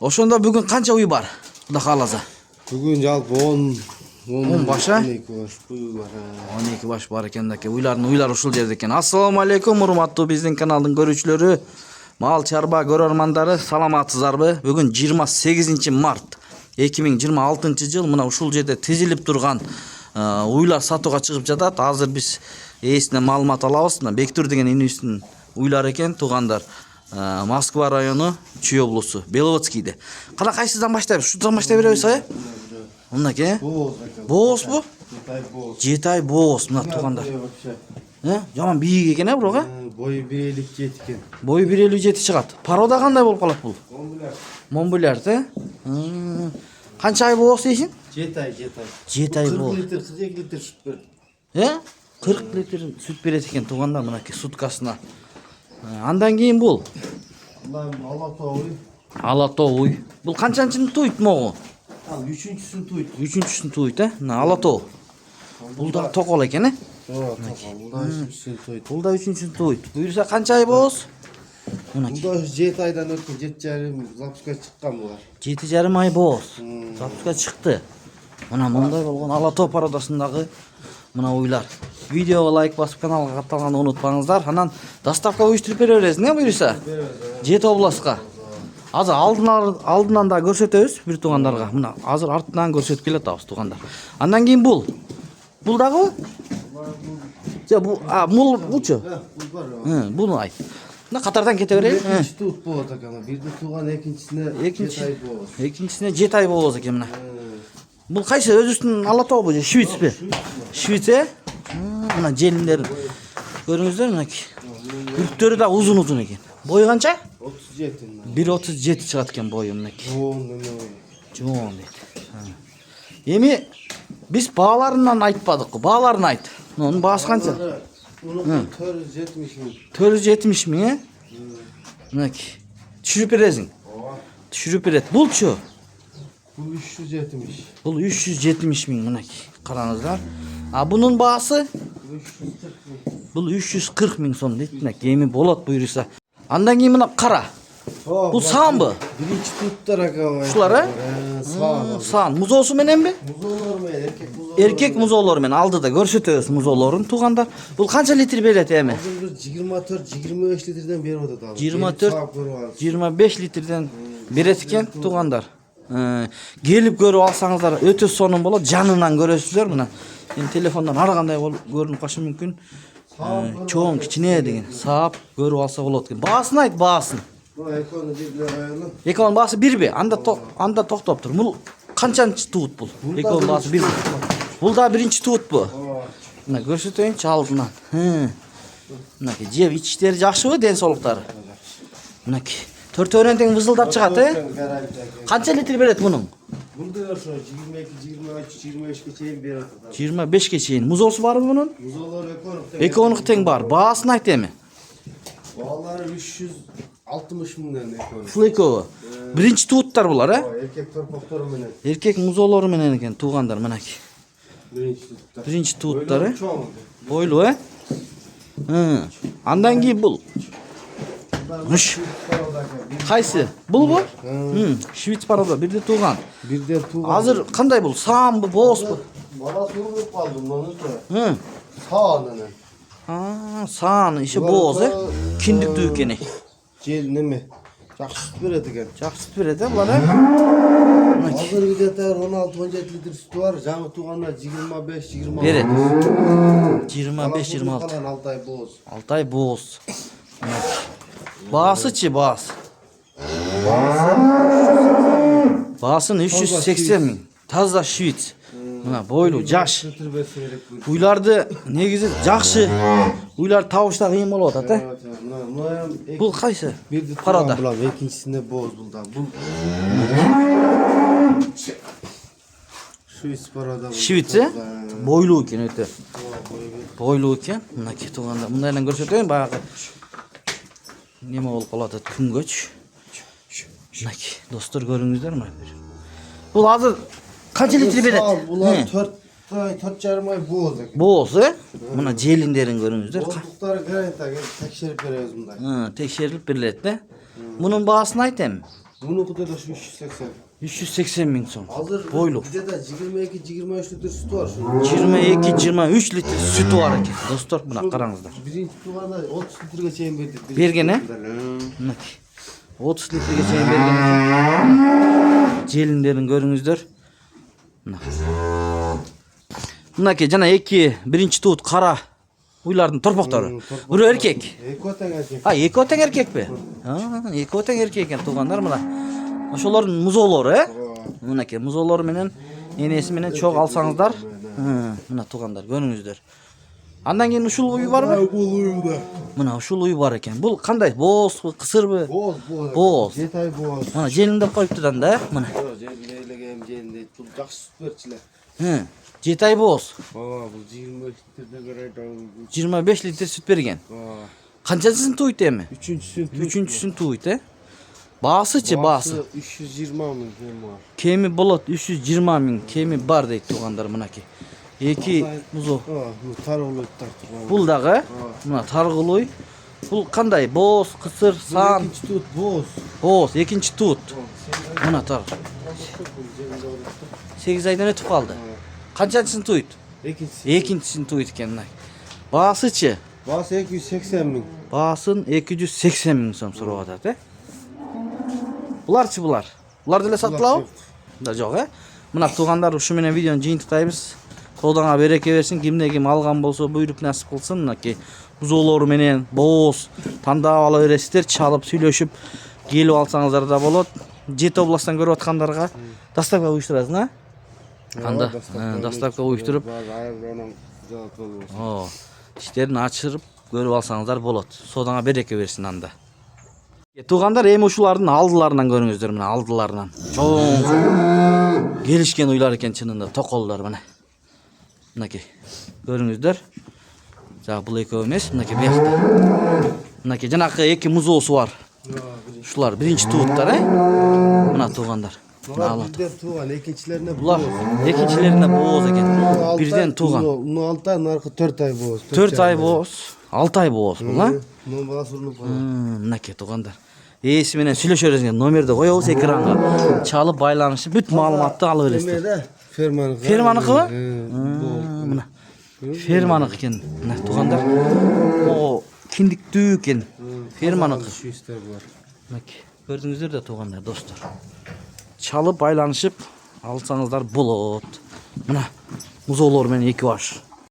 Ошондо бүгүн канча уй бар? Кудай кааласа. Бүгүн жалпы 10 баша? 12 баш уй бар. 12 баш бар экен да. Уйлар ушул жерде экен. Ассаламу алейкум, урматтуу биздин каналдын көрүүчүлөрү, мал чарба көрөрмандары, саламатсыздарбы? Бүгүн 28 март 2026 жыл мына ушул жерде тизилип турган уйлар сатууга чыгып жатат. Азыр биз ээсине маалымат алабыз. Мына Бектур деген инүүсүнүн уйлар экен, туугандар. Москва району, Чүй облусу, Беловодскийде. Кана кайсыдан баштайбыз? Шудан баштай беребиз, Мынакей. Бооз бу? Жетай бооз, мына туугандар. Жаман бийик экен, бирок, Бою 1.57 экен. Бою 1.57 чыгат. Порода кандай болуп калат бул? Монбуляр, Канча ай бооз дейсиң? Жетай. Жетай бооз. 40 литр, 42 литр сүт берет. 40 литр сүт берет экен, туугандар, мынакей суткасына. Андан кийин бул Алатоо уй. Бул канчанчыны туйт могу? Ал 3-сүн туйт. 3-сүн туйт, Мына Алатоо. Бул да токол экен, Токол. Бул да 3-сүн туйт. Бул да 3-сүн туйт. Буюрса канча ай бооз? Бул да 7 айдан өткөн, 7,5 запуска чыккан булар. 7,5 ай бооз. Запуска чыкты. Мына мындай болгон Алатоо пародасындагы мына уйлар. Видеого лайк басып каналга катталганды унутпаңыздар. Анан доставка уюштуруп бере бересиң, буюрса? Жети областка. Азыр алдынан да көрсөтөбүз бир туугандарга. Мына азыр артынан көрсөтүп келатабыз туугандар. Андан кийин бул. Бул дагы? Булчу? Буну айт. Мына катардан кете берели. Экинчи туут болот экен. Бирди тууган экинчисине 7 ай бооз. Экинчисине 7 ай бооз экен мына. Бул кайсы өзүбүздүн Алатообу же Швецпи? Швеция? Мына желиндерин көрүңүздөр, мынакей. Бүрктөрү да узун экен. Бою канча? 37. 1.37 чыгат экен бою, мынакей. Жоон дейт. Эми биз бааларынан айтпадык. Бааларын айт. Мунун баасы канча? Мунун 470 миң. 470 миң, Мынакей. Түшүрүп бересиң. Түшүрүп берет. Булчу? Бул 370. Бул 370 миң, мынакей. Караңыздар. Бунун баасы? Бул 340 миң сом дейт. Мынакей, эми болот буюрса. Андан кийин мына кара. Бул саанбы? Биринчи туттар ака. Ушулар, Саан. Музоосу мененби? Музоолор менен, Эркек музоолор менен алдыда көрсөтөбүз музоолорун туугандар. Бул канча литр берет эми? 24-25 литрден берип атат. 24-25 литрден берет экен туугандар. Келип көрүп алсаңыздар өтө сонун болот. Жанынан көрөсүздөр мына. Эми телефондон ар кандай көрүнүп калышы мүмкүн. Чоң, кичине деген саап көрүп алса болот экен. Баасын айт, баасын. Экөөнүн баасы бирби? Анда токтоп тур. Бул канчанчы туут бул? Экөөнүн баасы бирби. Бул да биринчи туутпу? Мына көрсөтөйүнчү алдынан. Мынакей, жеп ичиштери жакшыбы, ден соолуктары? Мынакей. Төртөөнөн тең вызылдап чыгат, Канча литр берет мунун? Бул да ошо 22-23-25ке чейин берет. 25ке чейин. Музоосу барбы мунун? Музоолор Экөөнүкү тең бар. Баасын айт эми. Баалары 360 миңден экөөнү. Ушул экөө. Биринчи тууттар булар, Эркек торпоктору менен. Эркек музоолору менен экен туугандар, мынакей. Биринчи тууттары. Бойлуу, Андан кийин бул. Кайсы? Булбу? Швец порода, бирде тууган. Азыр кандай бул? Саанбы, боозбу? Бала сурулуп калды мунун. Саан анан. Саан, иши бооз, Киндиктүү экени. Жел неме? Жакшы сүт берет экен. Жакшы сүт берет, булар, Азыр где-то 16-17 литр сүтү бар. Жаңы тууганда 25-26 берет. 25-26. 6 ай бооз. 6 ай бооз. Баасычы, баас? Баасын 380 миң. Таза швец. Мына бойлуу, жаш. Уйларды негизи жакшы. Уйлар табышта кыйын болуп атат, Бул кайсы? Порода. Бул экинчисине бооз бул да. Бул Швец порода. Швец, бойлуу экен өтө. Бойлуу экен. Мынакей тууганда. Мындайлан көрсөтөйүн, баягы неме болуп калат, күнгөч. Мынакей, достор көрүңүздөр мына. Бул азыр канча литр берет? Бул 4,5 ай бооз экен. Бооз, Мына желиндерин көрүңүздөр. Боздуктары гарантия текшерип беребиз мындай. Текшерилип берилет, Мунун баасын айт эми. Bununki de şu 380. 380 bin so'm. Hazır Boyluk. bir de 22-23 litre sütü var şunun. 22-23 litre sütü var ekan. Dostlar, buna qarangizlar. Birinci tuganda 30 litrege çeyin verdik. Bergen he? Mineki. 30 litrege çeyin bergen ekan. Jelinlerini görüңүздөр. Mineki jana birinchi tuut qara uylardın torpaqtары. Biri erkek. Ekoten erkek. Ha, iki otang erkekpi? Ha, iki otang erkek ekan tuğanlar mına. Oşoların muzolları he? Mineki muzolları menen enesi menen çok alsаңыздар. Mına tuğanlar görüңүздөр. Andan keyin uşul uyu barбы? Bu uyumda. Mına uşul uyu бар ekan. Bul qanday? Boz, kısırбы? Boz. Boz. Jetay boz. Mana jelindep koyuptudan da mına. Jelileylegem jelinde. Bu жақсы süt verçiler. Hı. 7 ay boz. Bu 25 litreden göre 25 litre süt bergen. Qanchasini tuğuydu emi? Üçüncüsünü tuğuydu he? Bağısıçı bağısı. 320 ming var. Kemi bolot 320 min kemi bar deydi tuğanlar mınaki. Eki muzo. Bu tarıqlı tartır. Bul dağı. Mına targılıy. Bul qanday? Boz, kısır, san. İkinci tut boz. Boz, ikinci tuut. Mına tar. 8 aydan ötüp kaldı. Qanchasini tuğuydu? İkincisi. Ikincisini tuğuydu ekan. Bağısıçı. Bası 280 ming. Bağısın 280 min so'm so'rab atadi he? Bularchi bular. Bular dele satılab? Da yo'q he? Mına tuğanlar şu menen videoni jintitaymiz. Qo'ldan bereke bersin. Kimde kim algan bolsa buyrup nasip kılsın. Mineki buzolor menen boz tandap ala beresizler, çalıp süйлөшүp kelip alsаңыздар da bolot. Жети областан көрүп аткандарга доставка уюштурасың ha? Anda dostavka uyuşturup işlerini açırıp görüp alsanızlar bolot. Sodana bereke versin anda. Tuğanlar эми ушулардын алдыларынан көрүңүздөр, мына алдыларынан. Çoğun gelişken uylar eken çınında tokollar mına. Mınaki görüңүздөр. Жа бул экөө эмес, мынакей биякта. Мынакей жанакы эки музоосу бар. Ушулар биринчи тууттар, мына тугандар. Birden tuğan, ikincilerine boz. Bular ekинчилерине бооз экен. Бирден туган. Bunu 6 ay, narkı 4 ay boz. 4 ay бооз, 6 ay бооз бул, ha? Bunun bağısı ұрынып қалады. Мынакей тугандар. Ээси менен сүйлөшөрүңөр, номерди коебуз экранга. Чалып байланышып бүт маалыматты алып бересиздер. Emede fermanıqı. Fermanıqы? Мына. Fermanıqы экен, мына тугандар. О, киндиктүү экен. Fermanıqы. Şu ister var. Мынакей, көрдүңүздөр да тугандар, достор. Çalıp байланышып алсаңыздар болот. Мына музоолор менен эки баш.